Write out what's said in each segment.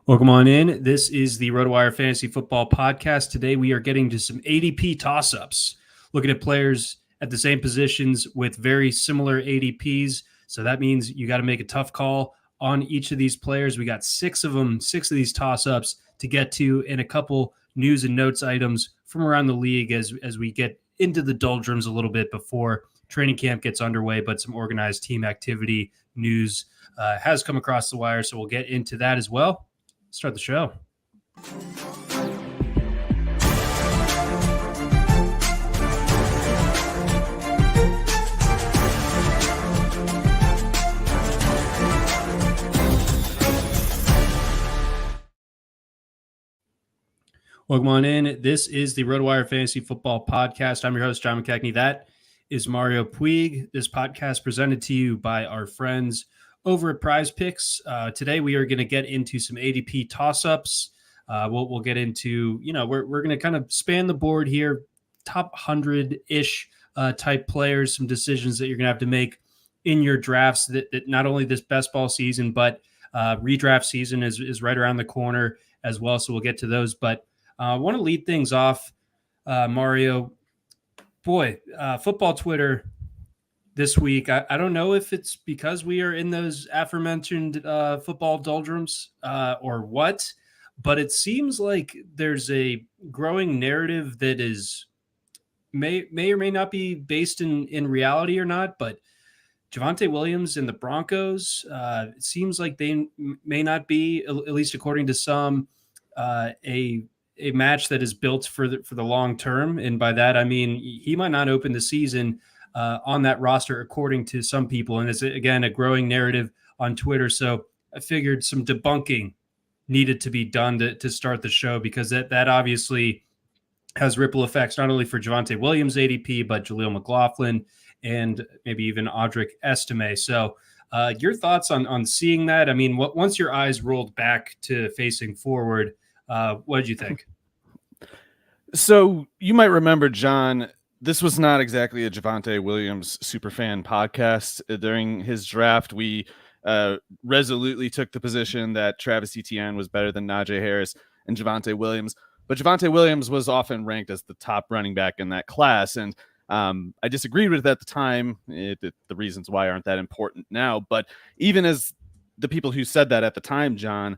Welcome on in. This is the RotoWire Fantasy Football Podcast. Today we are getting to some ADP toss-ups, looking at players at the same positions with very similar ADPs. So that means you got to make a tough call on each of these players. We got six of these toss-ups to get to, and a couple news and notes items from around the league as we get into the doldrums a little bit before training camp gets underway, but some organized team activity news has come across the wire, so we'll get into that as well. Start the show. Welcome on in. This is the RotoWire Fantasy Football Podcast. I'm your host, John McKechnie. That is Mario Puig. This podcast presented to you by our friends over at Prize Picks. Today we are going to get into some ADP toss-ups. We'll get into, we're going to kind of span the board here, top 100-ish type players, some decisions that you're going to have to make in your drafts that not only this best ball season, but redraft season is right around the corner as well. So we'll get to those. But I want to lead things off, Mario. Boy, football Twitter this week, I don't know if it's because we are in those aforementioned football doldrums or what, but it seems like there's a growing narrative that is may or may not be based in reality or not, but Javonte Williams and the Broncos, it seems like they may not be, at least according to some, a match that is built for the long term. And by that, I mean, he might not open the season on that roster, according to some people. And it's, again, a growing narrative on Twitter. So I figured some debunking needed to be done to start the show, because that obviously has ripple effects, not only for Javonte Williams ADP, but Jaleel McLaughlin and maybe even Audric Estime. So your thoughts on seeing that? I mean, once your eyes rolled back to facing forward, what did you think? So you might remember, John, this was not exactly a Javonte Williams superfan podcast. During his draft, we resolutely took the position that Travis Etienne was better than Najee Harris and Javonte Williams. But Javonte Williams was often ranked as the top running back in that class. And I disagreed with it at the time. The reasons why aren't that important now. But even as the people who said that at the time, John,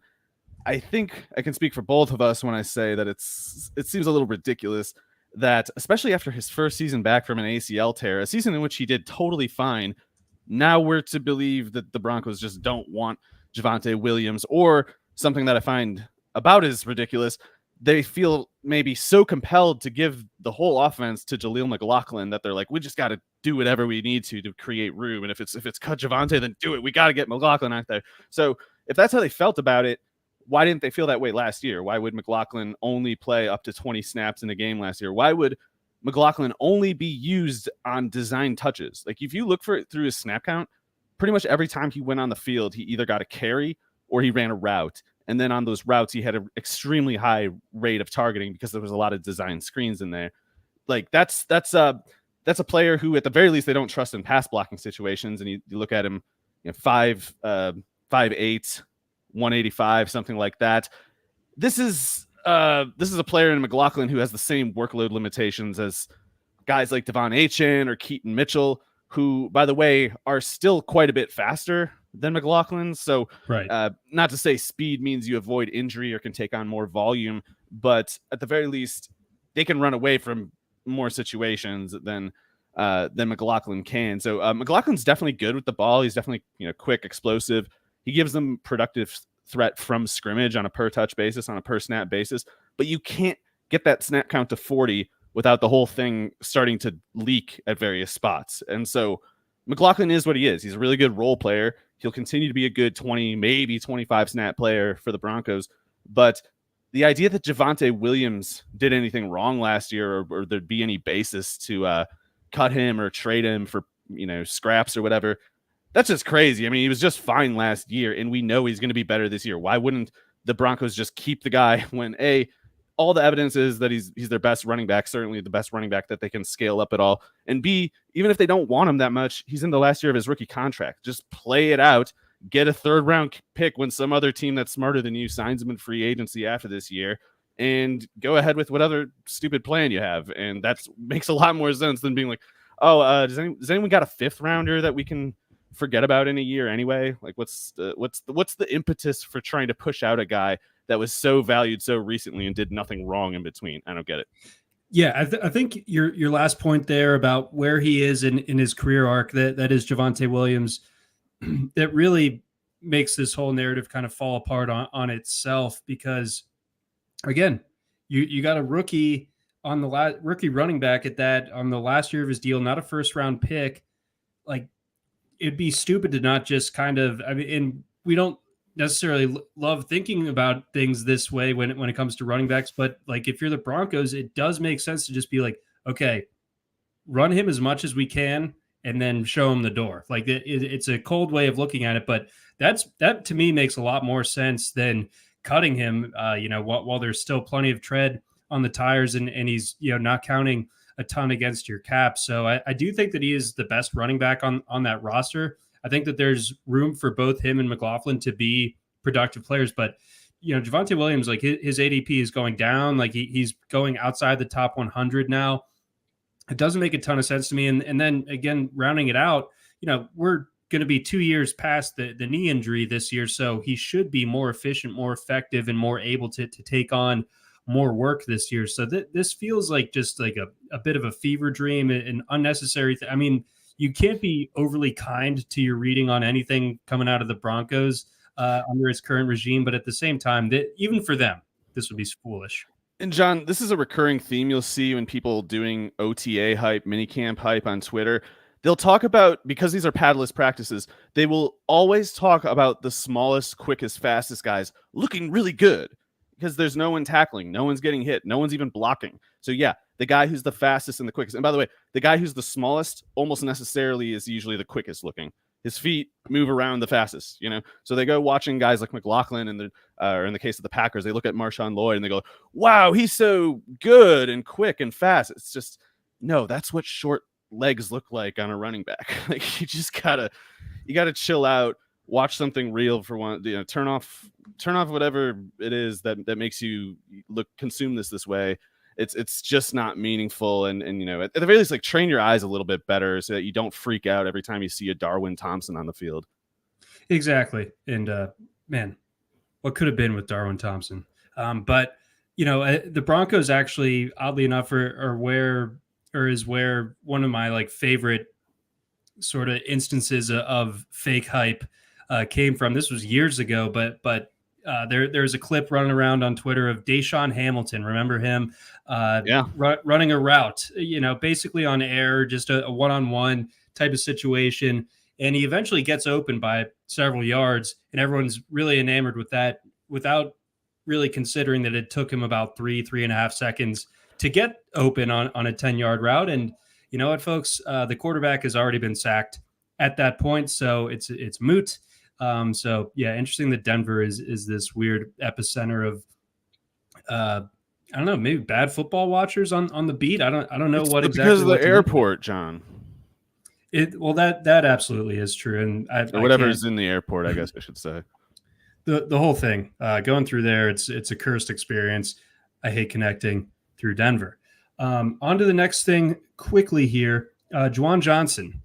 I think I can speak for both of us when I say that it seems a little ridiculous that, especially after his first season back from an ACL tear, a season in which he did totally fine, now we're to believe that the Broncos just don't want Javonte Williams, or something that I find about as ridiculous, they feel maybe so compelled to give the whole offense to Jaleel McLaughlin that they're like, we just got to do whatever we need to create room. And if it's cut Javonte, then do it. We got to get McLaughlin out there. So if that's how they felt about it, why didn't they feel that way last year? Why would McLaughlin only play up to 20 snaps in a game last year? Why would McLaughlin only be used on design touches? Like, if you look for it through his snap count, pretty much every time he went on the field, he either got a carry or he ran a route. And then on those routes, he had an extremely high rate of targeting because there was a lot of design screens in there. Like, that's a player who, at the very least, they don't trust in pass blocking situations. And you look at him, 5'8", 185, something like that. This is a player in McLaughlin who has the same workload limitations as guys like Devon Achane or Keaton Mitchell, who, by the way, are still quite a bit faster than McLaughlin. So right. Not to say speed means you avoid injury or can take on more volume, but at the very least, they can run away from more situations than McLaughlin can. So McLaughlin's definitely good with the ball. He's definitely quick, explosive. He gives them productive threat from scrimmage on a per touch basis, on a per snap basis, but you can't get that snap count to 40 without the whole thing starting to leak at various spots. And so McLaughlin is what he is. He's a really good role player. He'll continue to be a good 20, maybe 25 snap player for the Broncos. But the idea that Javonte Williams did anything wrong last year, or there'd be any basis to cut him or trade him for, scraps or whatever, that's just crazy. I mean, he was just fine last year, and we know he's going to be better this year. Why wouldn't the Broncos just keep the guy when, A, all the evidence is that he's their best running back, certainly the best running back that they can scale up at all, and B, even if they don't want him that much, he's in the last year of his rookie contract. Just play it out, get a 3rd round pick when some other team that's smarter than you signs him in free agency after this year, and go ahead with whatever stupid plan you have. And that makes a lot more sense than being like, oh, does anyone got a 5th rounder that we can forget about in a year anyway? Like, what's the impetus for trying to push out a guy that was so valued so recently and did nothing wrong in between? I don't get it. Yeah, I think your last point there about where he is in his career arc, that is Javonte Williams, that really makes this whole narrative kind of fall apart on itself, because again, you got a rookie on the rookie running back at that on the last year of his deal, not a 1st round pick. Like, it'd be stupid to not just kind of, I mean, and we don't necessarily love thinking about things this way when it comes to running backs, but like, if you're the Broncos, it does make sense to just be like, okay, run him as much as we can and then show him the door. Like, it's a cold way of looking at it, but that to me makes a lot more sense than cutting him, while there's still plenty of tread on the tires and he's, not counting a ton against your cap. So I do think that he is the best running back on that roster. I think that there's room for both him and McLaughlin to be productive players, but Javonte Williams, like his ADP is going down. Like he's going outside the top 100 now. It doesn't make a ton of sense to me. And then again, rounding it out, we're going to be 2 years past the knee injury this year. So he should be more efficient, more effective, and more able to take on more work this year. So this feels like just like a bit of a fever dream, and unnecessary. I mean, you can't be overly kind to your reading on anything coming out of the Broncos under his current regime. But at the same time, even for them, this would be foolish. And John, this is a recurring theme you'll see when people doing OTA hype, minicamp hype on Twitter. They'll talk about, because these are paddless practices, they will always talk about the smallest, quickest, fastest guys looking really good, because there's no one tackling, no one's getting hit, no one's even blocking. So yeah, the guy who's the fastest and the quickest. And by the way, the guy who's the smallest almost necessarily is usually the quickest looking. His feet move around the fastest, So they go watching guys like McLaughlin, and or in the case of the Packers, they look at Marshawn Lloyd and they go, wow, he's so good and quick and fast. It's just, no, that's what short legs look like on a running back. Like, you just gotta chill out, watch something real for one, turn off whatever it is that makes you consume this way. It's just not meaningful. And at the very least, like, train your eyes a little bit better so that you don't freak out every time you see a Darwin Thompson on the field. Exactly. And man, what could have been with Darwin Thompson? But the Broncos actually, oddly enough, are where one of my like favorite sort of instances of fake hype came from. This was years ago, but there's a clip running around on Twitter of Deshaun Hamilton. Remember him? Running a route, basically on air, just a one-on-one type of situation. And he eventually gets open by several yards, and everyone's really enamored with that, without really considering that it took him about 3.5 seconds to get open on a 10-yard route. And you know what, folks? The quarterback has already been sacked at that point, so it's moot. So yeah, interesting that Denver is this weird epicenter of I don't know, maybe bad football watchers on the beat. I don't know what exactly. Because of the airport, John. That absolutely is true, and whatever is in the airport, I guess I should say. The whole thing going through there, it's a cursed experience. I hate connecting through Denver. On to the next thing quickly here. Juwan Johnson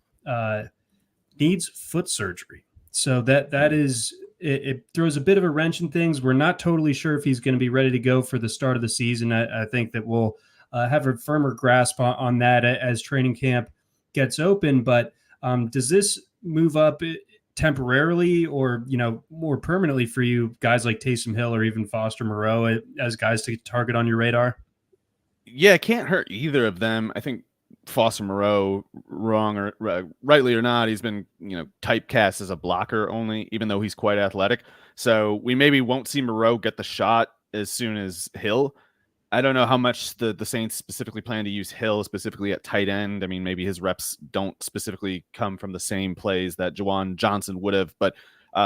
needs foot surgery, so that is it throws a bit of a wrench in things. We're not totally sure if he's going to be ready to go for the start of the season. I think that we'll have a firmer grasp on that as training camp gets open. But does this move up temporarily or more permanently for you guys like Taysom Hill or even Foster Moreau as guys to target on your radar? Yeah, it can't hurt either of them. I think Foster Moreau, wrong or rightly or not, he's been typecast as a blocker only, even though he's quite athletic. So we maybe won't see Moreau get the shot as soon as Hill. I don't know how much the Saints specifically plan to use Hill specifically at tight end. I mean, maybe his reps don't specifically come from the same plays that Juwan Johnson would have, but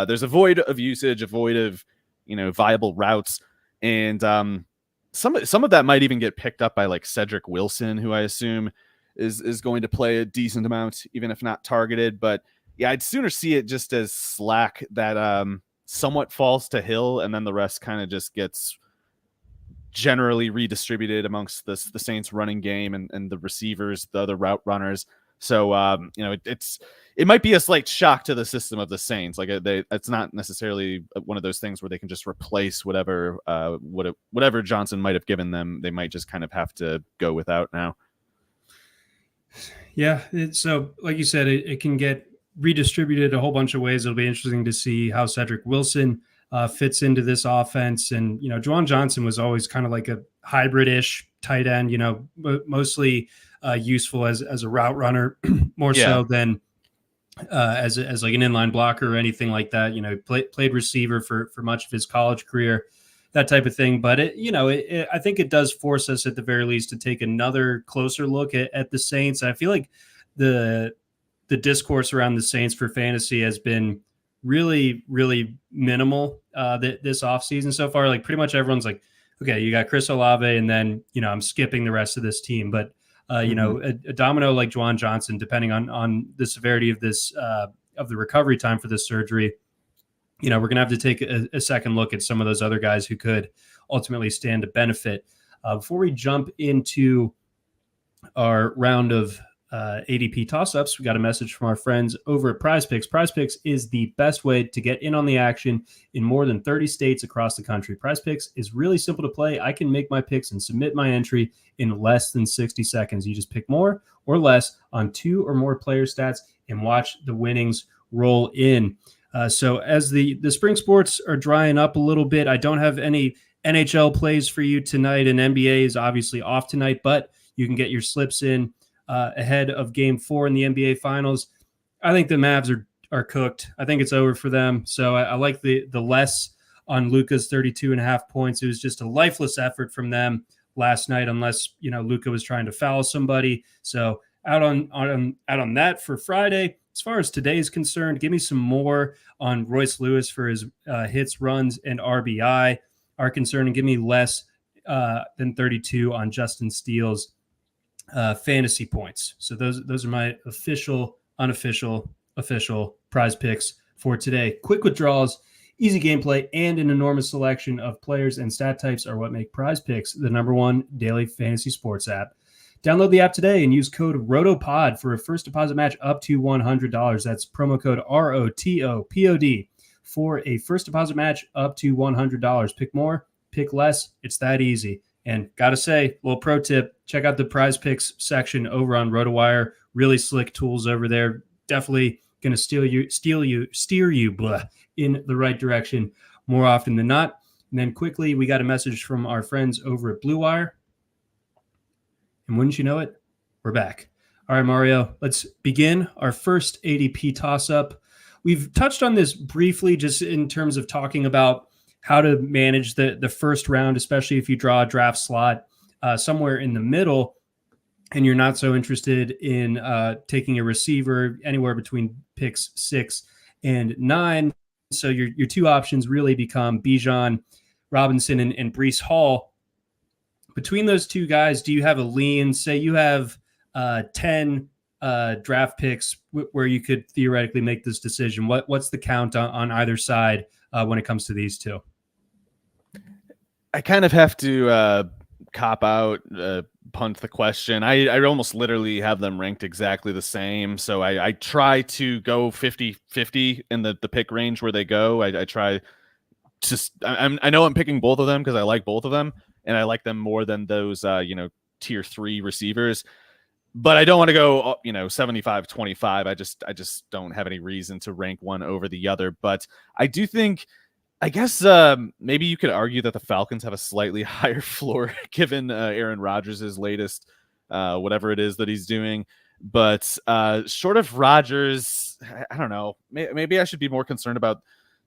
there's a void of usage, a void of viable routes, and some of that might even get picked up by like Cedric Wilson, who I assume is going to play a decent amount, even if not targeted. But I'd sooner see it just as slack that somewhat falls to Hill, and then the rest kind of just gets generally redistributed amongst the Saints running game and the receivers, the other route runners. So, it might be a slight shock to the system of the Saints. Like it's not necessarily one of those things where they can just replace whatever Johnson might have given them. They might just kind of have to go without now. Yeah. So like you said, it can get redistributed a whole bunch of ways. It'll be interesting to see how Cedric Wilson fits into this offense. And, Juwan Johnson was always kind of like a hybrid-ish tight end, mostly useful as a route runner more so than as like an inline blocker or anything like that. Played receiver for much of his college career, that type of thing. But I think it does force us at the very least to take another closer look at the Saints. And I feel like the discourse around the Saints for fantasy has been really, really minimal this offseason so far. Like pretty much everyone's like, okay, you got Chris Olave, and then, I'm skipping the rest of this team. But, a domino like Juwan Johnson, depending on the severity of this, of the recovery time for this surgery, we're going to have to take a second look at some of those other guys who could ultimately stand to benefit. Before we jump into our round of ADP toss-ups, we got a message from our friends over at Prize Picks. Prize Picks is the best way to get in on the action in more than 30 states across the country. Prize Picks is really simple to play. I can make my picks and submit my entry in less than 60 seconds. You just pick more or less on 2 or more player stats and watch the winnings roll in. So as the spring sports are drying up a little bit, I don't have any NHL plays for you tonight, and NBA is obviously off tonight, but you can get your slips in ahead of Game 4 in the NBA Finals. I think the Mavs are cooked. I think it's over for them. So I like the less on Luka's 32.5 points. It was just a lifeless effort from them last night, unless Luka was trying to foul somebody. So out on that for Friday. As far as today is concerned, give me some more on Royce Lewis for his hits, runs, and RBI are concerned, and give me less than 32 on Justin Steele's fantasy points. So those are my official, unofficial, official prize picks for today. Quick withdrawals, easy gameplay, and an enormous selection of players and stat types are what make Prize Picks the #1 daily fantasy sports app. Download the app today and use code ROTOPOD for a first deposit match up to $100. That's promo code ROTOPOD for a first deposit match up to $100. Pick more, pick less. It's that easy. And gotta say, little pro tip, check out the Prize Picks section over on RotoWire. Really slick tools over there. Definitely going to steer you in the right direction more often than not. And then quickly, we got a message from our friends over at Blue Wire. And wouldn't you know it, we're back. All right, Mario, let's begin our first ADP toss-up. We've touched on this briefly just in terms of talking about how to manage the first round, especially if you draw a draft slot somewhere in the middle and you're not so interested in taking a receiver anywhere between picks 6 and 9. So your two options really become Bijan Robinson and Breece Hall. Between those two guys, do you have a lean? Say you have 10 draft picks where you could theoretically make this decision. What's the count on either side when it comes to these two? I kind of have to cop out, punt the question. I almost literally have them ranked exactly the same. So I try to go 50-50 in the pick range where they go. I try to, I know I'm picking both of them because I like both of them, and I like them more than those, tier 3 receivers. But I don't want to go, 75-25. I just don't have any reason to rank one over the other. But I do think, I guess maybe you could argue that the Falcons have a slightly higher floor given Aaron Rodgers' latest whatever it is that he's doing. But short of Rodgers, I don't know. Maybe I should be more concerned about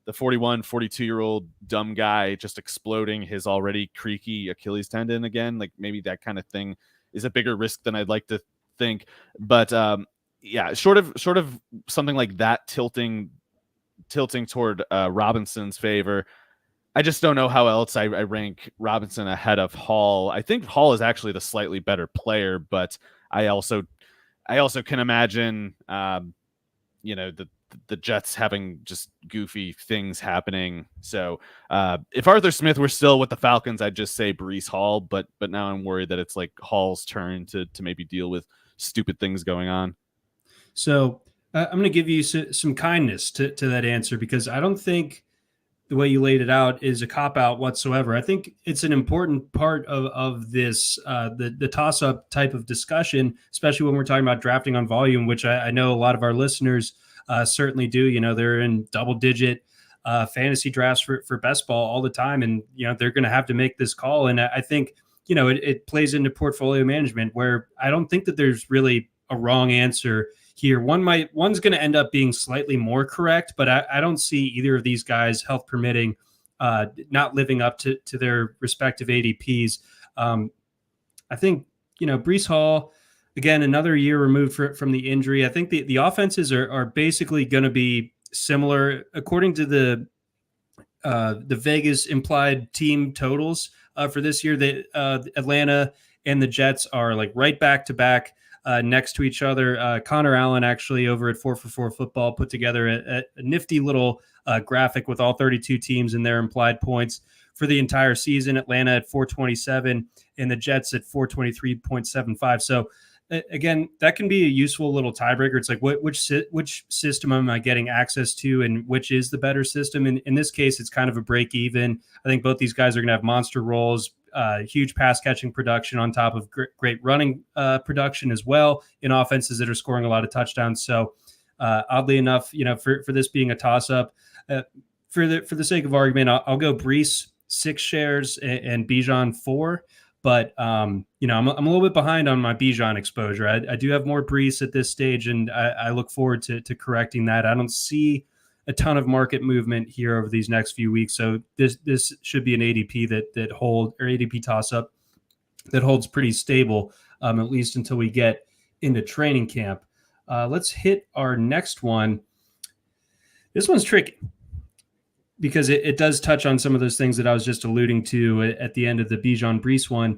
the 41, 42-year-old dumb guy just exploding his already creaky Achilles tendon again. Like maybe that kind of thing is a bigger risk than I'd like to think. But short of something like that tilting toward Robinson's favor, I just don't know how else I rank Robinson ahead of Hall. I think Hall is actually the slightly better player, but I also can imagine, the the Jets having just goofy things happening. So if Arthur Smith were still with the Falcons, I'd just say Breece Hall, but now I'm worried that it's like Hall's turn to maybe deal with stupid things going on. So I'm going to give you some kindness to that answer, because I don't think the way you laid it out is a cop-out whatsoever. I think it's an important part of this, the toss-up type of discussion, especially when we're talking about drafting on volume, which I know a lot of our listeners certainly do. You know, they're in double-digit fantasy drafts for best ball all the time, and, you know, they're going to have to make this call. And I think, you know, it plays into portfolio management, where I don't think that there's really a wrong answer here. One's going to end up being slightly more correct, but I don't see either of these guys, health permitting, not living up to their respective ADPs. I think, you know, Breece Hall, again, another year removed from the injury. I think the offenses are basically going to be similar according to the Vegas implied team totals for this year. Atlanta and the Jets are like right back to back. Next to each other. Connor Allen actually over at 4for4 Football put together a nifty little graphic with all 32 teams and their implied points for the entire season. Atlanta at 427 and the Jets at 423.75. So again, that can be a useful little tiebreaker. It's like which system am I getting access to, and which is the better system? In this case, it's kind of a break even. I think both these guys are going to have monster roles. Huge pass catching production on top of great running production as well in offenses that are scoring a lot of touchdowns. So oddly enough, you know, for this being a toss up, for the sake of argument, I'll go Breece 6 shares and Bijan 4. But you know, I'm a little bit behind on my Bijan exposure. I do have more Breece at this stage, and I look forward to correcting that. I don't see a ton of market movement here over these next few weeks. So this should be an ADP that hold, or ADP toss up that holds pretty stable, at least until we get into training camp. Let's hit our next one. This one's tricky because it does touch on some of those things that I was just alluding to at the end of the Bijan Breece one.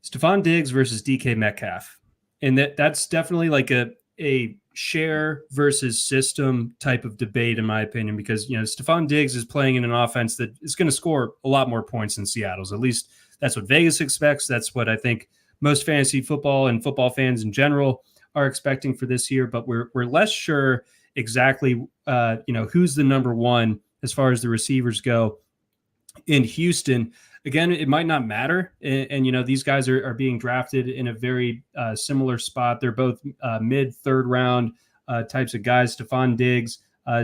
Stefon Diggs versus DK Metcalf. And that's definitely like a share versus system type of debate, in my opinion, because, you know, Stefon Diggs is playing in an offense that is going to score a lot more points than Seattle's. At least that's what Vegas expects. That's what I think most fantasy football and football fans in general are expecting for this year. But we're less sure exactly, you know, who's the number one as far as the receivers go in Houston. Again, it might not matter. And you know, these guys are being drafted in a very similar spot. They're both mid third round types of guys. Stefon Diggs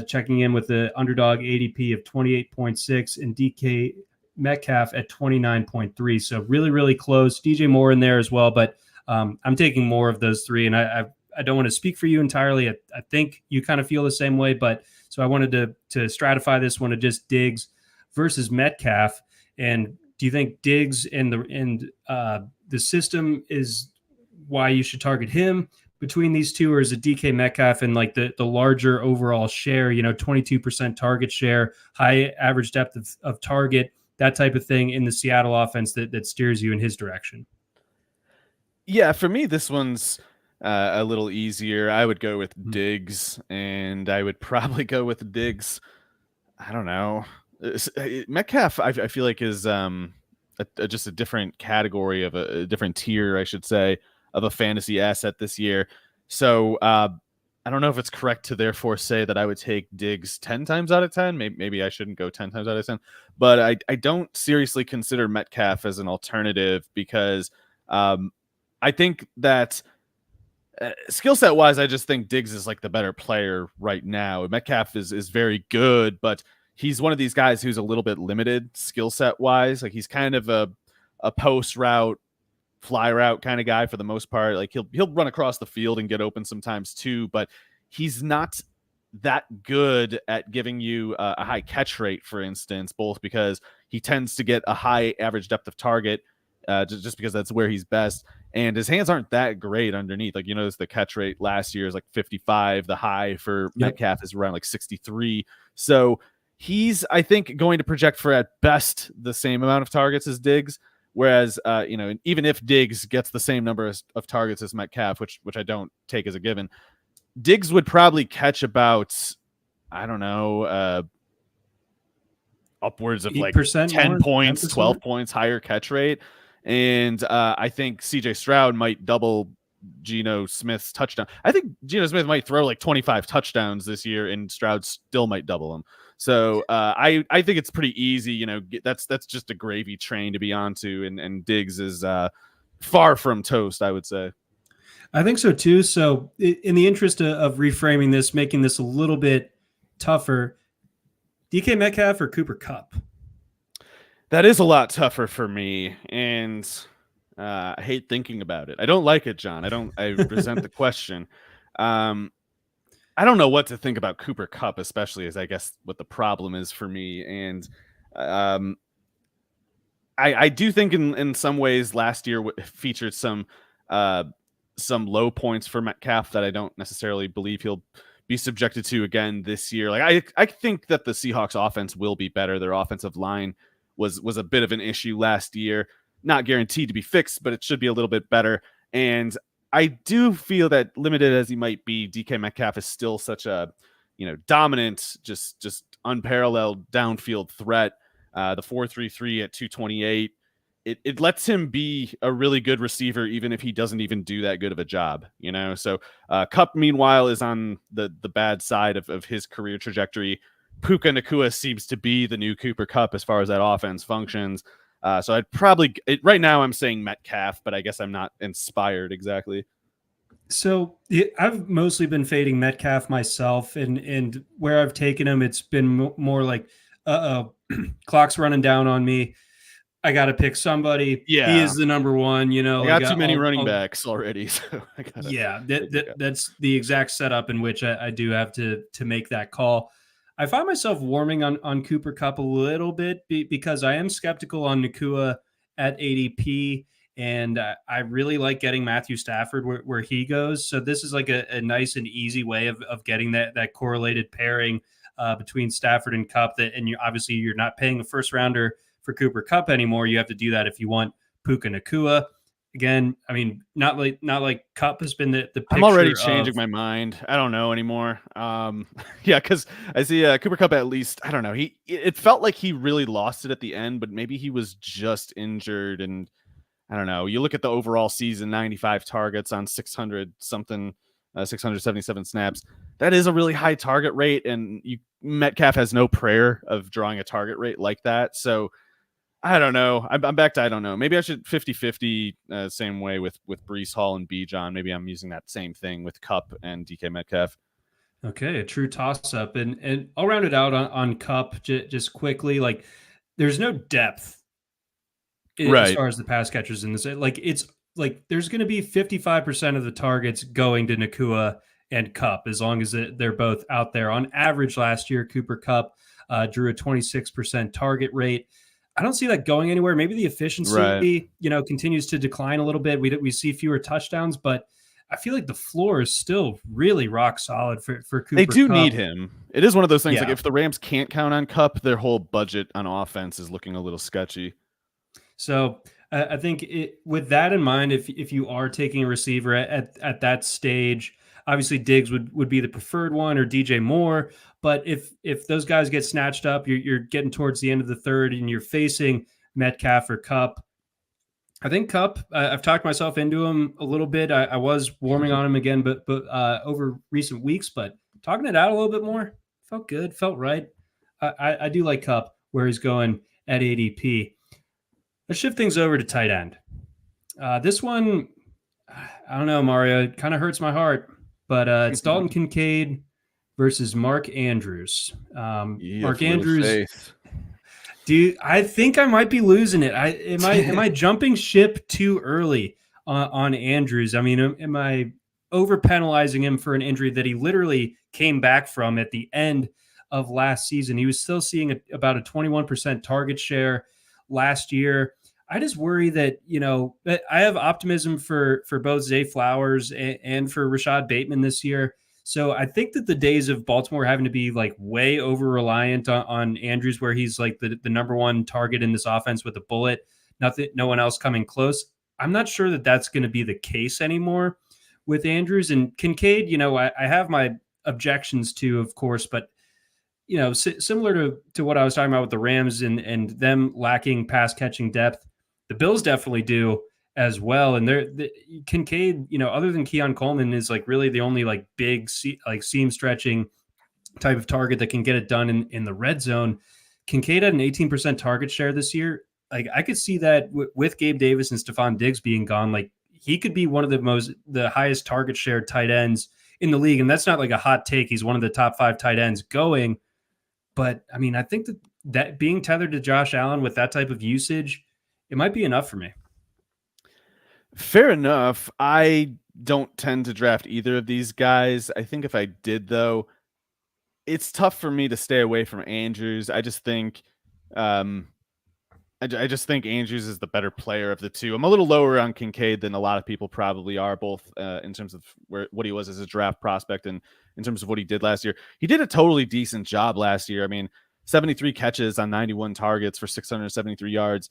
checking in with the underdog ADP of 28.6 and DK Metcalf at 29.3. So really, really close. DJ Moore in there as well. But I'm taking more of those three. And I don't want to speak for you entirely. I think you kind of feel the same way. But so I wanted to stratify this one to just Diggs versus Metcalf. And do you think Diggs and the system is why you should target him between these two, or is it DK Metcalf and like the larger overall share, you know, 22% target share, high average depth of target, that type of thing in the Seattle offense that steers you in his direction? Yeah, for me, this one's a little easier. I would go with Diggs, and I would probably go with Diggs. I don't know. Metcalf, I feel like is just a different category of a different tier, I should say, of a fantasy asset this year. So I don't know if it's correct to therefore say that I would take Diggs 10 times out of 10. Maybe I shouldn't go 10 times out of 10, but I don't seriously consider Metcalf as an alternative because I think that skill set wise, I just think Diggs is like the better player right now. Metcalf is very good, but he's one of these guys who's a little bit limited skill set wise. Like he's kind of a post route, fly route kind of guy for the most part. Like he'll run across the field and get open sometimes too, but he's not that good at giving you a high catch rate, for instance, both because he tends to get a high average depth of target just because that's where he's best. And his hands aren't that great underneath. Like, you notice the catch rate last year is like 55. The high for Metcalf is around like 63. So he's, I think, going to project for at best the same amount of targets as Diggs. Whereas, you know, even if Diggs gets the same number of targets as Metcalf, which I don't take as a given, Diggs would probably catch about I don't know, upwards of like 8% 10 more, points, 10% 12 more? points higher catch rate. And I think CJ Stroud might double Geno Smith's touchdown. I think Geno Smith might throw like 25 touchdowns this year, and Stroud still might double him. So I think it's pretty easy. That's just a gravy train to be onto, and Diggs is far from toast, I would say. I think so too. So in the interest of reframing this, making this a little bit tougher, DK Metcalf or Cooper Kupp? That is a lot tougher for me, and I hate thinking about it. I don't like it, John. I resent the question. I don't know what to think about Cooper Kupp, especially as I guess what the problem is for me. And I do think in some ways last year featured some low points for Metcalf that I don't necessarily believe he'll be subjected to again this year. Like I think that the Seahawks offense will be better. Their offensive line was a bit of an issue last year. Not guaranteed to be fixed, but it should be a little bit better. And I do feel that, limited as he might be, DK Metcalf is still such a dominant, just unparalleled downfield threat. The 4.33 at 228. It lets him be a really good receiver, even if he doesn't even do that good of a job, So Kupp, meanwhile, is on the bad side of his career trajectory. Puka Nacua seems to be the new Cooper Kupp as far as that offense functions. So I'd probably right now I'm saying Metcalf, but I guess I'm not inspired exactly. So I've mostly been fading Metcalf myself, and where I've taken him, it's been more like, clock's running down on me. I got to pick somebody. Yeah, he is the number one. I got too many running backs already, so I gotta. That's the exact setup in which I do have to make that call. I find myself warming on Cooper Kupp a little bit because I am skeptical on Nacua at ADP, and I really like getting Matthew Stafford where he goes. So this is like a nice and easy way of getting that correlated pairing between Stafford and Kupp. And obviously you're not paying a first rounder for Cooper Kupp anymore. You have to do that if you want Puka Nacua. Again, I mean, not like Kupp has been the picture. I'm already changing my mind. I don't know anymore. Yeah, because I see Cooper Kupp, at least, I don't know. It felt like he really lost it at the end, but maybe he was just injured. And I don't know. You look at the overall season, 95 targets on 600 something, 677 snaps. That is a really high target rate, and Metcalf has no prayer of drawing a target rate like that. So I don't know. I'm back to I don't know. Maybe I should 50-50 same way with Breece Hall and Bijan. Maybe I'm using that same thing with Kupp and DK Metcalf. Okay, a true toss-up. And I'll round it out on Kupp just quickly. Like, there's no depth as far as the pass catchers in this. Like, it's like there's going to be 55% of the targets going to Nacua and Kupp as long as they're both out there. On average last year, Cooper Kupp drew a 26% target rate. I don't see that going anywhere. Maybe the efficiency, continues to decline a little bit. We see fewer touchdowns, but I feel like the floor is still really rock solid for Cooper. They do Kupp. need him. It is one of those things. Yeah. Like if the Rams can't count on Kupp, their whole budget on offense is looking a little sketchy. So I think with that in mind, if you are taking a receiver at that stage, obviously Diggs would be the preferred one, or DJ Moore. But if those guys get snatched up, you're getting towards the end of the third and you're facing Metcalf or Kupp. I think Kupp, I've talked myself into him a little bit. I was warming on him again, but over recent weeks, but talking it out a little bit more, felt good, felt right. I do like Kupp where he's going at ADP. Let's shift things over to tight end. This one, I don't know, Mario, it kind of hurts my heart, but it's Dalton Kincaid versus Mark Andrews. Mark Andrews, I think I might be losing it. Am I jumping ship too early on Andrews? I mean, am I over penalizing him for an injury that he literally came back from at the end of last season? He was still seeing about a 21% target share last year. I just worry that, that I have optimism for both Zay Flowers and for Rashad Bateman this year. So I think that the days of Baltimore having to be like way over reliant on Andrews, where he's like the number one target in this offense with a bullet, no one else coming close. I'm not sure that that's going to be the case anymore with Andrews. And Kincaid, I have my objections to, of course, but similar to what I was talking about with the Rams and them lacking pass catching depth, the Bills definitely do as well. And Kincaid, other than Keon Coleman, is like really the only like big seam stretching type of target that can get it done in the red zone. Kincaid had an 18% target share this year. Like I could see that with Gabe Davis and Stefon Diggs being gone, like he could be one of the highest target share tight ends in the league. And that's not like a hot take. He's one of the top 5 tight ends going. But I mean, I think that being tethered to Josh Allen with that type of usage, it might be enough for me. Fair enough. I don't tend to draft either of these guys. I think if I did, though, it's tough for me to stay away from Andrews. I just think Andrews is the better player of the two. I'm a little lower on Kincaid than a lot of people probably are, both in terms of what he was as a draft prospect and in terms of what he did last year. He did a totally decent job last year. I mean, 73 catches on 91 targets for 673 yards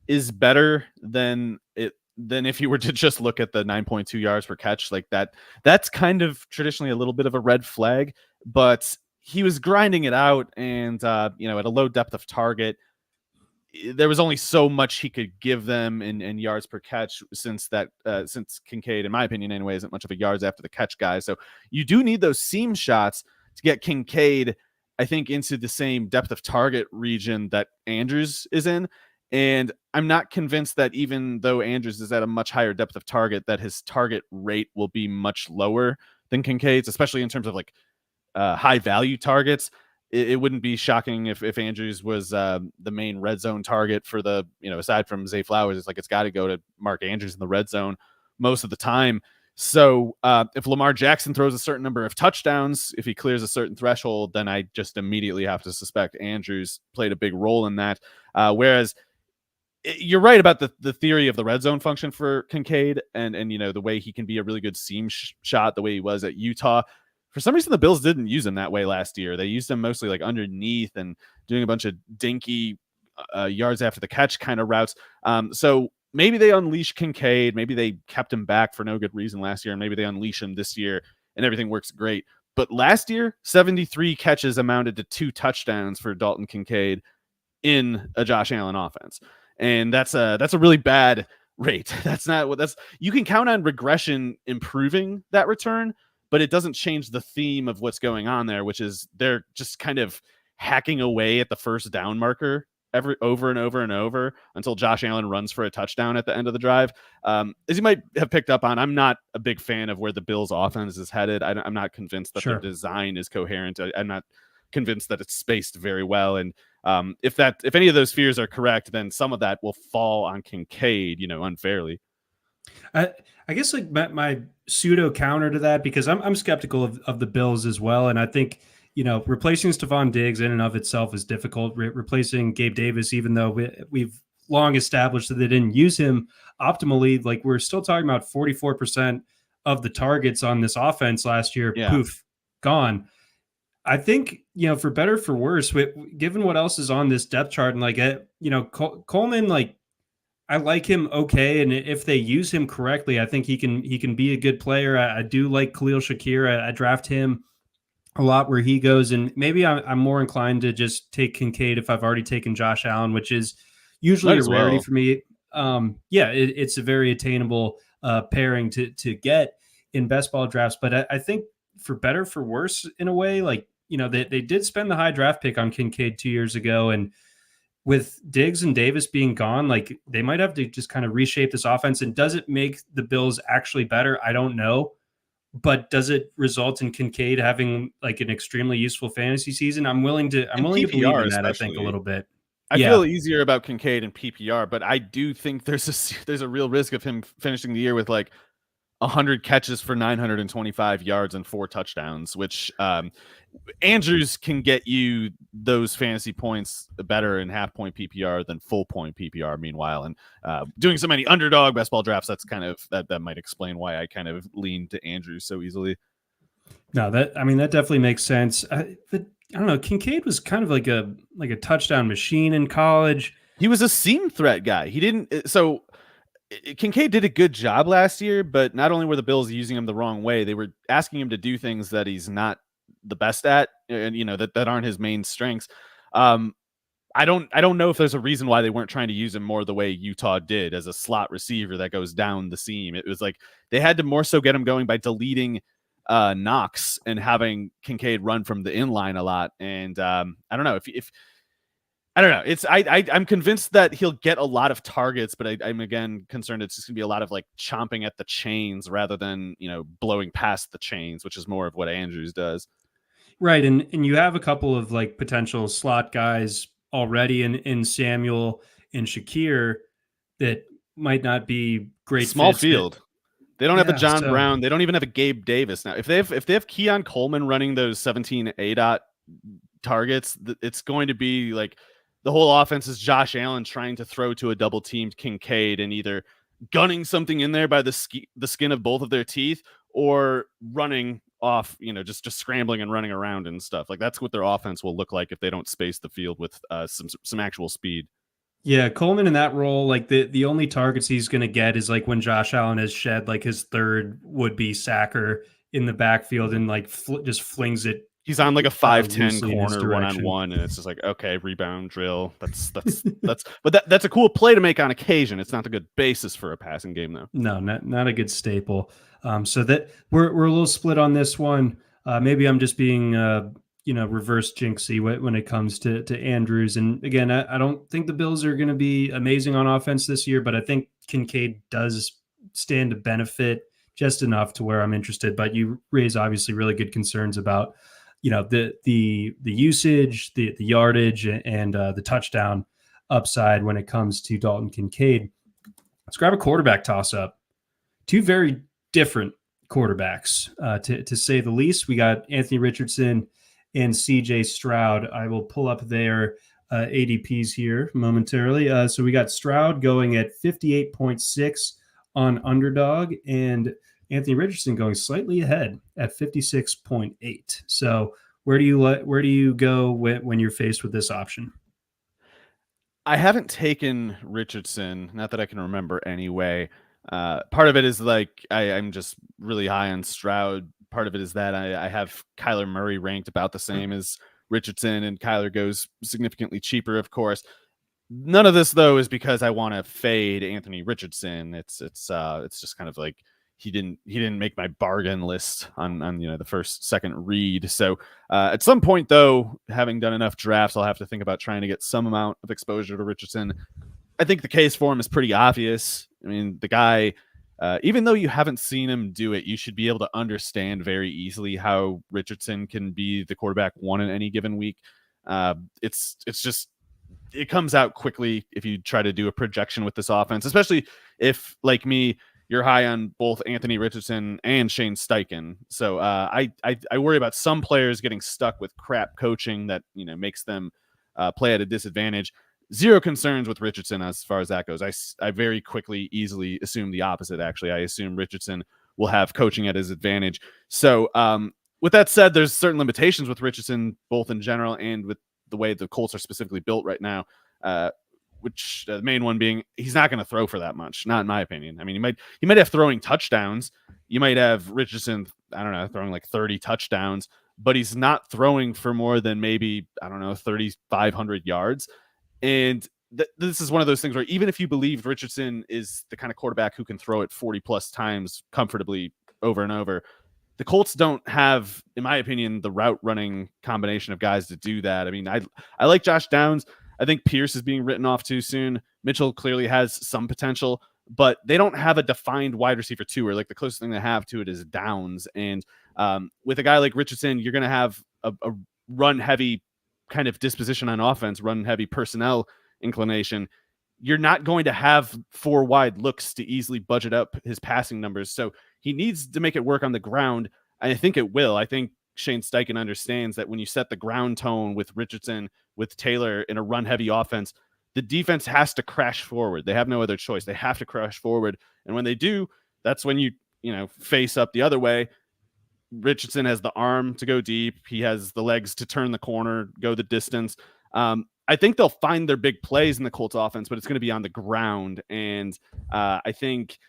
is better than if you were to just look at the 9.2 yards per catch like that. That's kind of traditionally a little bit of a red flag, but he was grinding it out, and at a low depth of target, there was only so much he could give them in yards per catch since Kincaid, in my opinion anyway, isn't much of a yards after the catch guy. So you do need those seam shots to get Kincaid, I think, into the same depth of target region that Andrews is in. And I'm not convinced that even though Andrews is at a much higher depth of target, that his target rate will be much lower than Kincaid's, especially in terms of like high value targets. It wouldn't be shocking if Andrews was the main red zone target for the, aside from Zay Flowers, it's got to go to Mark Andrews in the red zone most of the time. So if Lamar Jackson throws a certain number of touchdowns, if he clears a certain threshold, then I just immediately have to suspect Andrews played a big role in that. Whereas you're right about the theory of the red zone function for Kincaid and the way he can be a really good seam shot, the way he was at Utah. For some reason, the Bills didn't use him that way last year. They used him mostly like underneath and doing a bunch of dinky yards after the catch kind of routes. So maybe they unleash Kincaid. Maybe they kept him back for no good reason last year, and maybe they unleash him this year and everything works great. But last year, 73 catches amounted to 2 touchdowns for Dalton Kincaid in a Josh Allen offense. And that's a really bad rate. You can count on regression improving that return, but it doesn't change the theme of what's going on there, which is they're just kind of hacking away at the first down marker over and over and over until Josh Allen runs for a touchdown at the end of the drive. As you might have picked up on, I'm not a big fan of where the Bills offense is headed. I'm not convinced that the design is coherent. I'm not convinced that it's spaced very well. And if any of those fears are correct, then some of that will fall on Kincaid, unfairly. I guess like my pseudo counter to that, because I'm skeptical of the Bills as well. And I think, replacing Stefon Diggs in and of itself is difficult. Replacing Gabe Davis, even though we've long established that they didn't use him optimally, like we're still talking about 44% of the targets on this offense last year, poof, gone. I think, for better or for worse, given what else is on this depth chart, and like, Coleman, like, I like him okay, and if they use him correctly, I think he can be a good player. I do like Khalil Shakir. I draft him a lot where he goes, and maybe I'm more inclined to just take Kincaid if I've already taken Josh Allen, which is usually a rarity for me. It's a very attainable pairing to get in best ball drafts. But I think for better for worse, in a way, like, they did spend the high draft pick on Kincaid 2 years ago, and with Diggs and Davis being gone, like they might have to just kind of reshape this offense. And does it make the Bills actually better? I don't know. But does it result in Kincaid having like an extremely useful fantasy season? I'm willing to believe in that, I think, a little bit. I feel easier about Kincaid and PPR, but I do think there's a real risk of him finishing the year with like 100 catches for 925 yards and 4 touchdowns, which Andrews can get you those fantasy points better in half point PPR than full point PPR. Meanwhile, and doing so many underdog best ball drafts, that's kind of that might explain why I kind of lean to Andrews so easily. No, that definitely makes sense. I don't know. Kincaid was kind of like a touchdown machine in college. He was a seam threat guy. Kincaid did a good job last year, but not only were the Bills using him the wrong way, they were asking him to do things that he's not the best at, and that aren't his main strengths. I don't know if there's a reason why they weren't trying to use him more the way Utah did as a slot receiver that goes down the seam. It was like they had to more so get him going by deleting Knox and having Kincaid run from the inline a lot. And I don't know if I don't know. I'm convinced that he'll get a lot of targets, but I'm again concerned it's just gonna be a lot of like chomping at the chains rather than blowing past the chains, which is more of what Andrews does. Right, and you have a couple of like potential slot guys already in Samuel and Shakir that might not be great Small fits, field. They don't have a yeah, John Brown. They don't even have a Gabe Davis now. If they have Keon Coleman running those 17 A-dot targets, it's going to be like the whole offense is Josh Allen trying to throw to a double teamed Kincaid and either gunning something in there by the skin of both of their teeth or running off, just scrambling and running around and stuff. Like that's what their offense will look like if they don't space the field with some actual speed. Yeah, Coleman in that role, like the only targets he's going to get is like when Josh Allen has shed like his third would-be sacker in the backfield and like just flings it. He's on like a 5'10" corner one-on-one, and it's just like, okay, rebound drill. That's a cool play to make on occasion. It's not a good basis for a passing game, though. No, not a good staple. So that we're a little split on this one. Maybe I'm just being reverse jinxy when it comes to Andrews. And again, I don't think the Bills are going to be amazing on offense this year, but I think Kincaid does stand to benefit just enough to where I'm interested. But you raise obviously really good concerns about the usage, the yardage, and the touchdown upside when it comes to Dalton Kincaid. Let's grab a quarterback toss-up. Two very different quarterbacks, to say the least. We got Anthony Richardson and CJ Stroud. I will pull up their ADPs here momentarily. So we got Stroud going at 58.6 on Underdog, and Anthony Richardson going slightly ahead at 56.8. So where do you go when you're faced with this option? I haven't taken Richardson, not that I can remember anyway. Part of it is like I'm just really high on Stroud. Part of it is that I have Kyler Murray ranked about the same as Richardson, and Kyler goes significantly cheaper, of course. None of this though is because I want to fade Anthony Richardson. It's just kind of like he didn't make my bargain list on the second read. So at some point though, having done enough drafts, I'll have to think about trying to get some amount of exposure to Richardson. I think the case for him is pretty obvious. I mean, the guy, even though you haven't seen him do it, you should be able to understand very easily how Richardson can be the quarterback one in any given week. It's just, it comes out quickly if you try to do a projection with this offense, especially if, like me, you're high on both Anthony Richardson and Shane Steichen. So I worry about some players getting stuck with crap coaching that makes them play at a disadvantage. Zero concerns with Richardson as far as that goes. I very quickly, easily assume the opposite, actually. I assume Richardson will have coaching at his advantage. So with that said, there's certain limitations with Richardson, both in general and with the way the Colts are specifically built right now, which the main one being he's not going to throw for that much, not in my opinion. I mean, he might have throwing touchdowns. You might have Richardson, I don't know, throwing like 30 touchdowns, but he's not throwing for more than maybe, I don't know, 3,500 yards. And this is one of those things where even if you believe Richardson is the kind of quarterback who can throw it 40 plus times comfortably over and over, the Colts don't have, in my opinion, the route running combination of guys to do that. I mean, I like Josh Downs. I think Pierce is being written off too soon. Mitchell clearly has some potential, but they don't have a defined wide receiver two, or like the closest thing they have to it is Downs. And with a guy like Richardson, you're going to have a run heavy kind of disposition on offense, run heavy personnel inclination. You're not going to have four wide looks to easily budget up his passing numbers. So he needs to make it work on the ground. And I think it will. I think Shane Steichen understands that when you set the ground tone with Richardson, with Taylor in a run heavy offense, the defense has to crash forward. They have no other choice. They have to crash forward. And when they do, that's when you face up the other way. Richardson has the arm to go deep. He has the legs to turn the corner, go the distance. I think they'll find their big plays in the Colts offense, but it's going to be on the ground. And I think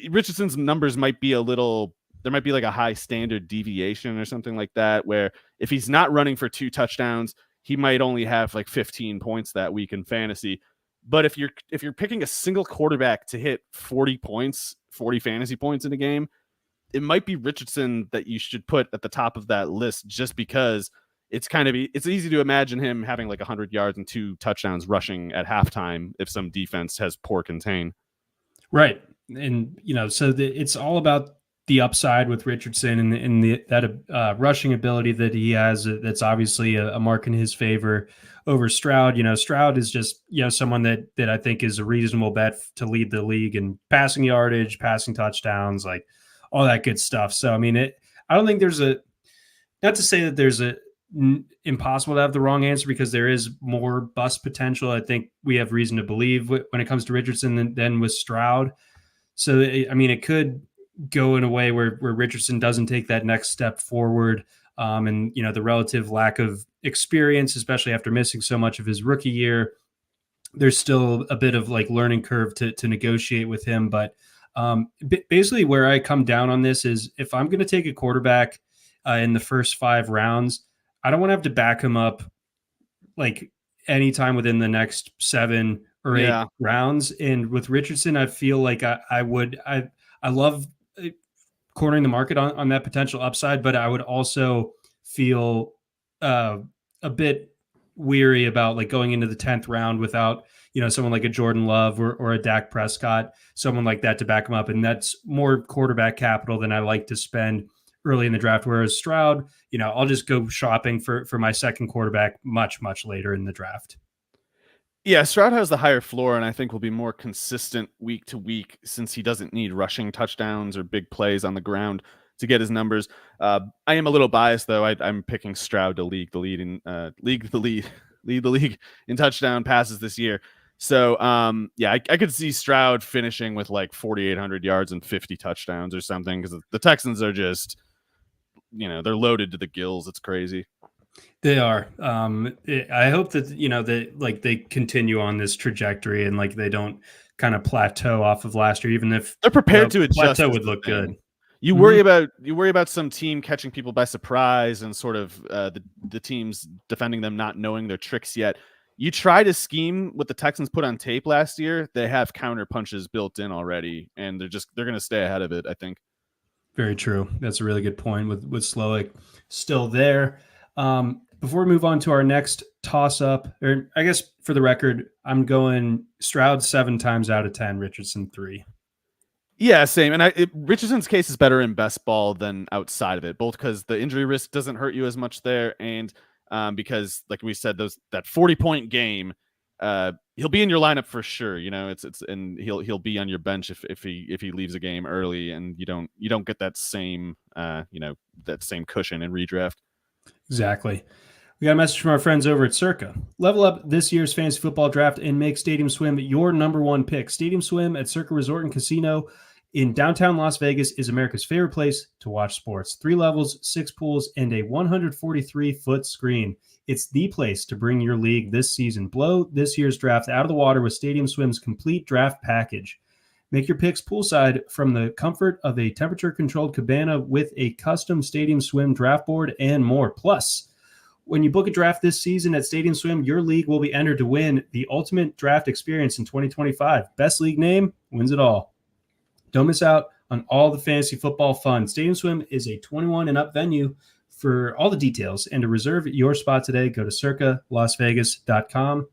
Richardson's numbers might be a little there might be like a high standard deviation or something like that, where if he's not running for 2 touchdowns, he might only have like 15 points that week in fantasy. But if you're picking a single quarterback to hit 40 points, 40 fantasy points in a game, it might be Richardson that you should put at the top of that list, just because it's easy to imagine him having like 100 yards and 2 touchdowns rushing at halftime if some defense has poor contain. Right. And, so it's all about the upside with Richardson and that rushing ability that he has. That's obviously a mark in his favor over Stroud. Stroud is just, someone that I think is a reasonable bet to lead the league in passing yardage, passing touchdowns, like all that good stuff. So, I mean, I don't think there's not to say that there's impossible to have the wrong answer, because there is more bust potential. I think we have reason to believe when it comes to Richardson than with Stroud. So, I mean, it could go in a way where Richardson doesn't take that next step forward. And, the relative lack of experience, especially after missing so much of his rookie year, there's still a bit of like learning curve to negotiate with him. But basically where I come down on this is, if I'm going to take a quarterback in the first 5 rounds, I don't want to have to back him up like anytime within the next 7 or 8 rounds. And with Richardson, I feel like I love cornering the market on that potential upside, but I would also feel a bit weary about like going into the 10th round without, someone like a Jordan Love or a Dak Prescott, someone like that to back him up. And that's more quarterback capital than I like to spend early in the draft. Whereas Stroud, I'll just go shopping for my second quarterback much, much later in the draft. Yeah, Stroud has the higher floor, and I think will be more consistent week to week, since he doesn't need rushing touchdowns or big plays on the ground to get his numbers. I am a little biased, though. I'm picking Stroud to lead the league in touchdown passes this year. So, I could see Stroud finishing with like 4,800 yards and 50 touchdowns or something, because the Texans are just, they're loaded to the gills. It's crazy. They are. I hope that, they continue on this trajectory and like they don't kind of plateau off of last year, even if they're prepared to adjust. Plateau would look good. You worry about some team catching people by surprise and sort of the teams defending them not knowing their tricks yet. You try to scheme what the Texans put on tape last year. They have counter punches built in already, and they're going to stay ahead of it, I think. Very true. That's a really good point with Slowick still there. Before we move on to our next toss-up, or I guess for the record, I'm going Stroud 7 times out of 10, Richardson 3. Yeah, same. And Richardson's case is better in best ball than outside of it, both because the injury risk doesn't hurt you as much there, and because, like we said, that 40-point game, he'll be in your lineup for sure. And he'll be on your bench if he leaves a game early, and you don't get that same that same cushion in redraft. Exactly. We got a message from our friends over at Circa. Level up this year's fantasy football draft and make Stadium Swim your number 1 pick. Stadium Swim at Circa Resort and Casino in downtown Las Vegas is America's favorite place to watch sports. 3 levels, 6 pools, and a 143-foot screen. It's the place to bring your league this season. Blow this year's draft out of the water with Stadium Swim's complete draft package. Make your picks poolside from the comfort of a temperature-controlled cabana with a custom Stadium Swim draft board and more. Plus, when you book a draft this season at Stadium Swim, your league will be entered to win the ultimate draft experience in 2025. Best league name wins it all. Don't miss out on all the fantasy football fun. Stadium Swim is a 21 and up venue. For all the details and to reserve your spot today, go to circalasvegas.com.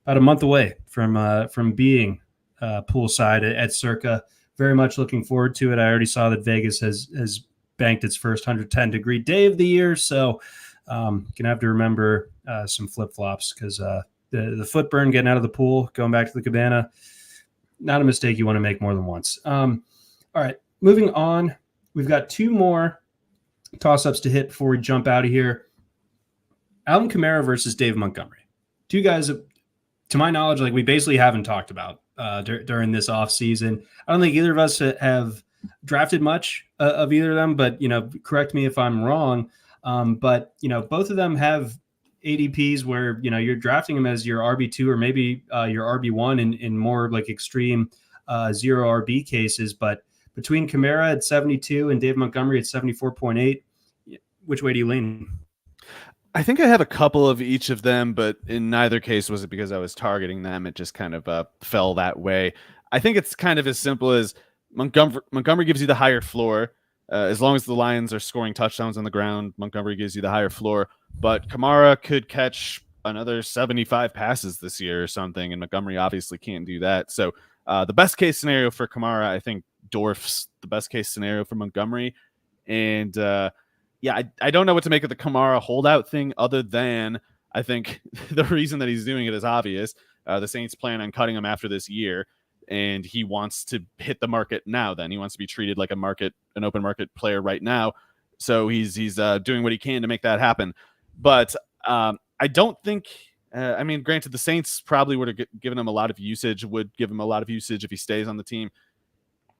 About a month away from being poolside at Circa. Very much looking forward to it. I already saw that Vegas has banked its first 110-degree day of the year, so gonna have to remember some flip-flops, because the foot burn getting out of the pool, going back to the cabana, not a mistake you want to make more than once. All right, moving on. We've got 2 more toss-ups to hit before we jump out of here. Alvin Kamara versus Dave Montgomery. 2 guys, to my knowledge, like we basically haven't talked about during this offseason. I don't think either of us have drafted much of either of them, but, correct me if I'm wrong. But, both of them have ADPs where, you're drafting them as your RB2 or maybe your RB1 in more like extreme 0 RB cases. But between Kamara at 72 and Dave Montgomery at 74.8, which way do you lean? I think I have a couple of each of them, but in neither case was it because I was targeting them. It just kind of fell that way. I think it's kind of as simple as Montgomery gives you the higher floor. As long as the Lions are scoring touchdowns on the ground, Montgomery gives you the higher floor. But Kamara could catch another 75 passes this year or something, and Montgomery obviously can't do that. So the best case scenario for Kamara, I think, dwarfs the best case scenario for Montgomery. And I don't know what to make of the Kamara holdout thing other than I think the reason that he's doing it is obvious. The Saints plan on cutting him after this year, and he wants to hit the market now. Then he wants to be treated like an open market player right now. So he's doing what he can to make that happen. But I don't think. Granted, the Saints probably would have given him a lot of usage. Would give him a lot of usage if he stays on the team.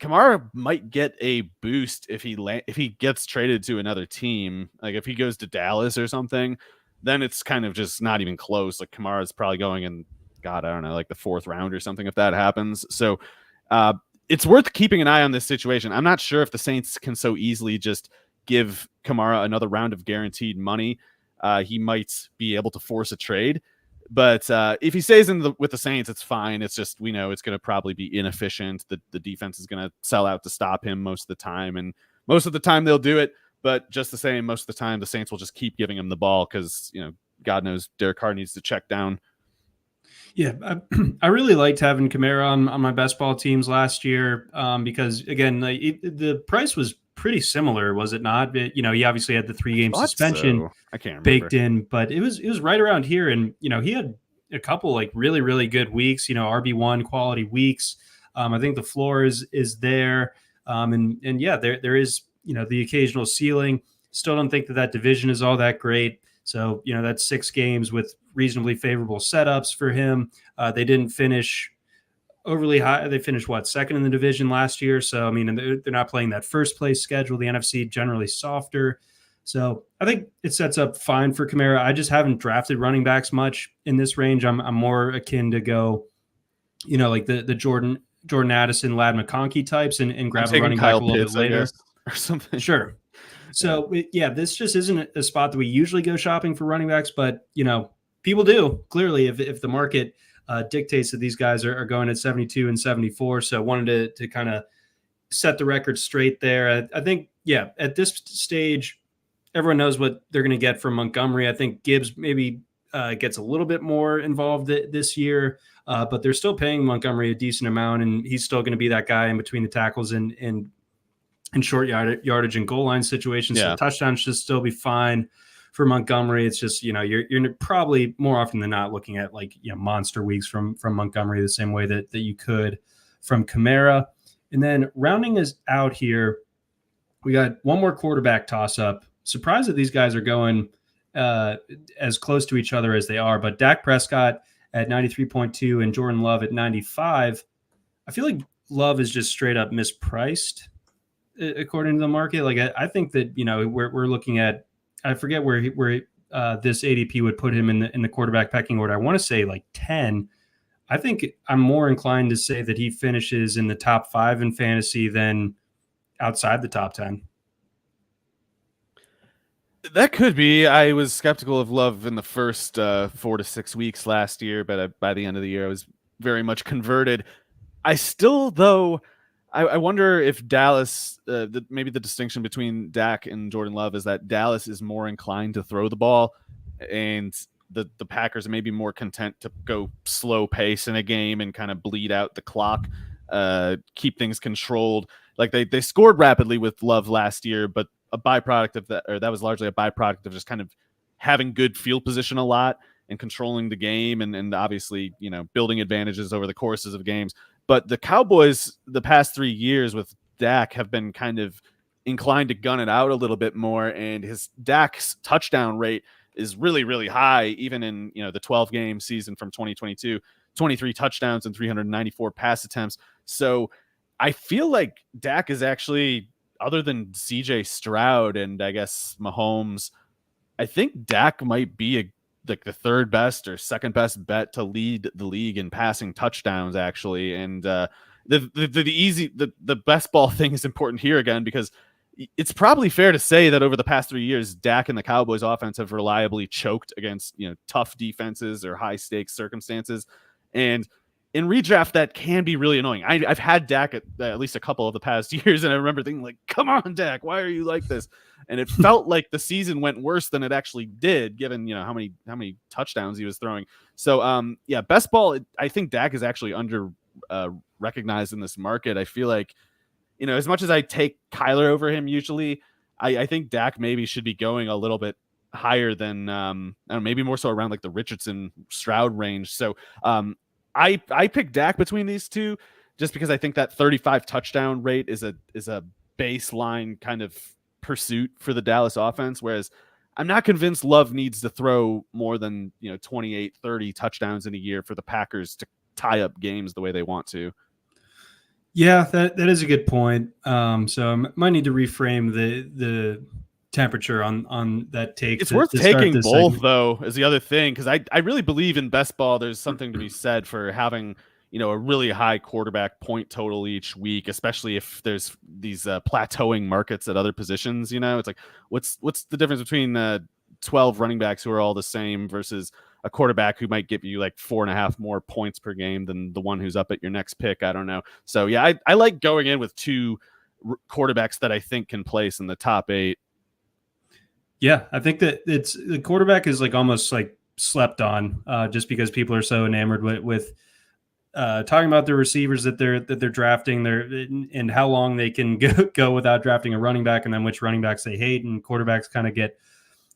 Kamara might get a boost if he gets traded to another team. Like if he goes to Dallas or something, then it's kind of just not even close. Like Kamara's probably going in, God, I don't know, like the 4th round or something if that happens. So it's worth keeping an eye on this situation. I'm not sure if the Saints can so easily just give Kamara another round of guaranteed money. He might be able to force a trade. But if he stays with the Saints, it's fine. It's just we know it's going to probably be inefficient. The defense is going to sell out to stop him most of the time. And most of the time they'll do it. But just the same, most of the time the Saints will just keep giving him the ball because, God knows Derek Carr needs to check down. Yeah, I really liked having Kamara on my best ball teams last year because, again, the price was pretty similar, was it not? He obviously had the 3-game suspension so. I can't remember. baked in, but it was right around here. And, he had a couple like really, really good weeks, RB1 quality weeks. I think the floor is there. There is, the occasional ceiling. Still don't think that division is all that great. So, that's 6 games with reasonably favorable setups for him. They didn't finish overly high. They finished second in the division last year. So, they're not playing that first place schedule. The NFC generally softer. So I think it sets up fine for Kamara. I just haven't drafted running backs much in this range. I'm more akin to go, like the Jordan Addison, Lad McConkey types and grab a running back a little bit later or something. Sure. So this just isn't a spot that we usually go shopping for running backs, but people do clearly if the market dictates that these guys are going at 72 and 74. So I wanted to kind of set the record straight there. I think, at this stage, everyone knows what they're going to get from Montgomery. I think Gibbs maybe gets a little bit more involved this year, but they're still paying Montgomery a decent amount, and he's still going to be that guy in between the tackles and short yardage and goal line situations. Yeah. So touchdowns should still be fine for Montgomery. It's just, you're probably more often than not looking at monster weeks from Montgomery the same way that you could from Kamara. And then rounding us out here, we got one more quarterback toss up. Surprised that these guys are going as close to each other as they are, but Dak Prescott at 93.2 and Jordan Love at 95. I feel like Love is just straight up mispriced according to the market. Like I think that we're looking at, I forget where this ADP would put him in the quarterback pecking order. I want to say 10. I think I'm more inclined to say that he finishes in the top 5 in fantasy than outside the top 10. That could be. I was skeptical of Love in the first 4 to 6 weeks last year, but by the end of the year, I was very much converted. I still, though, I wonder if Dallas, maybe the distinction between Dak and Jordan Love is that Dallas is more inclined to throw the ball, and the Packers are maybe more content to go slow pace in a game and kind of bleed out the clock, keep things controlled. Like they scored rapidly with Love last year, but a byproduct of that, or that was largely a byproduct of just kind of having good field position a lot and controlling the game and obviously, building advantages over the courses of games. But the Cowboys, the past 3 years with Dak, have been kind of inclined to gun it out a little bit more. And Dak's touchdown rate is really, really high, even in, the 12-game season from 2022, 23 touchdowns and 394 pass attempts. So I feel like Dak is actually, other than CJ Stroud and I guess Mahomes, I think Dak might be the third best or second best bet to lead the league in passing touchdowns, actually. And the best ball thing is important here again, because it's probably fair to say that over the past 3 years, Dak and the Cowboys offense have reliably choked against, tough defenses or high stakes circumstances. And in redraft, that can be really annoying. I've had Dak at least a couple of the past years, and I remember thinking, like, come on, Dak, why are you like this? And it felt like the season went worse than it actually did, given how many touchdowns he was throwing. So best ball, I think Dak is actually under recognized in this market. I feel like, as much as I take Kyler over him usually, I think Dak maybe should be going a little bit higher than I don't know, maybe more so around like the Richardson Stroud range. So I pick Dak between these two just because I think that 35 touchdown rate is a baseline kind of pursuit for the Dallas offense, whereas I'm not convinced Love needs to throw more than 28, 30 touchdowns in a year for the Packers to tie up games the way they want to. Yeah, that is a good point. So I might need to reframe the temperature on that take. It's worth taking both, though, is the other thing, because I really believe in best ball. There's something to be said for having a really high quarterback point total each week, especially if there's these plateauing markets at other positions. It's like what's the difference between 12 running backs who are all the same versus a quarterback who might give you like 4.5 more points per game than the one who's up at your next pick. I don't know. So yeah, I like going in with two quarterbacks that I think can place in the top 8. Yeah, I think that the quarterback is like almost like slept on, just because people are so enamored with talking about the receivers that they're drafting and how long they can go without drafting a running back, and then which running backs they hate, and quarterbacks kind of get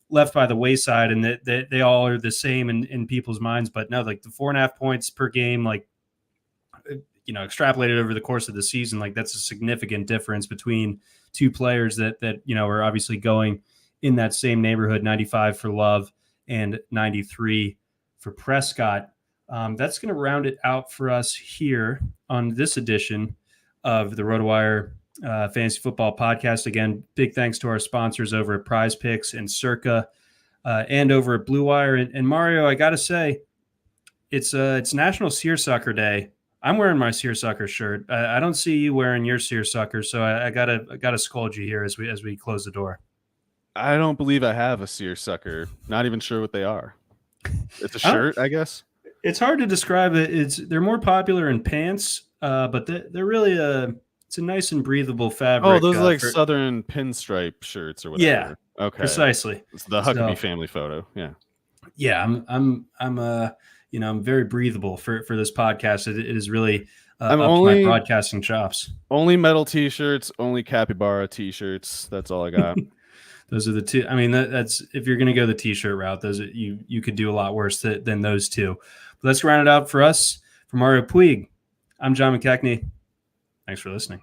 left by the wayside, and that they all are the same in people's minds. But no, like the 4.5 points per game, like extrapolated over the course of the season, like that's a significant difference between two players that are obviously going in that same neighborhood. 95 for Love and 93 for Prescott. That's going to round it out for us here on this edition of the RotoWire Fantasy Football Podcast. Again, big thanks to our sponsors over at Prize Picks and Circa, and over at Blue Wire. And Mario, I got to say, it's National Seersucker Day. I'm wearing my seersucker shirt. I don't see you wearing your seersucker, so I gotta scold you here as we close the door. I don't believe I have a seersucker. Not even sure what they are. It's a shirt, I guess. It's hard to describe it. They're more popular in pants, but they're really it's a nice and breathable fabric. Oh, those are like Southern pinstripe shirts or whatever. Yeah, okay, precisely. It's the Huckabee family photo. Yeah, yeah. I'm very breathable for this podcast. It is really up to my broadcasting chops. Only metal T-shirts, only capybara T-shirts. That's all I got. Those are the two. I mean, that's if you're going to go the T-shirt route, those you could do a lot worse than those two. But let's round it out for us. For Mario Puig, I'm John McKechnie. Thanks for listening.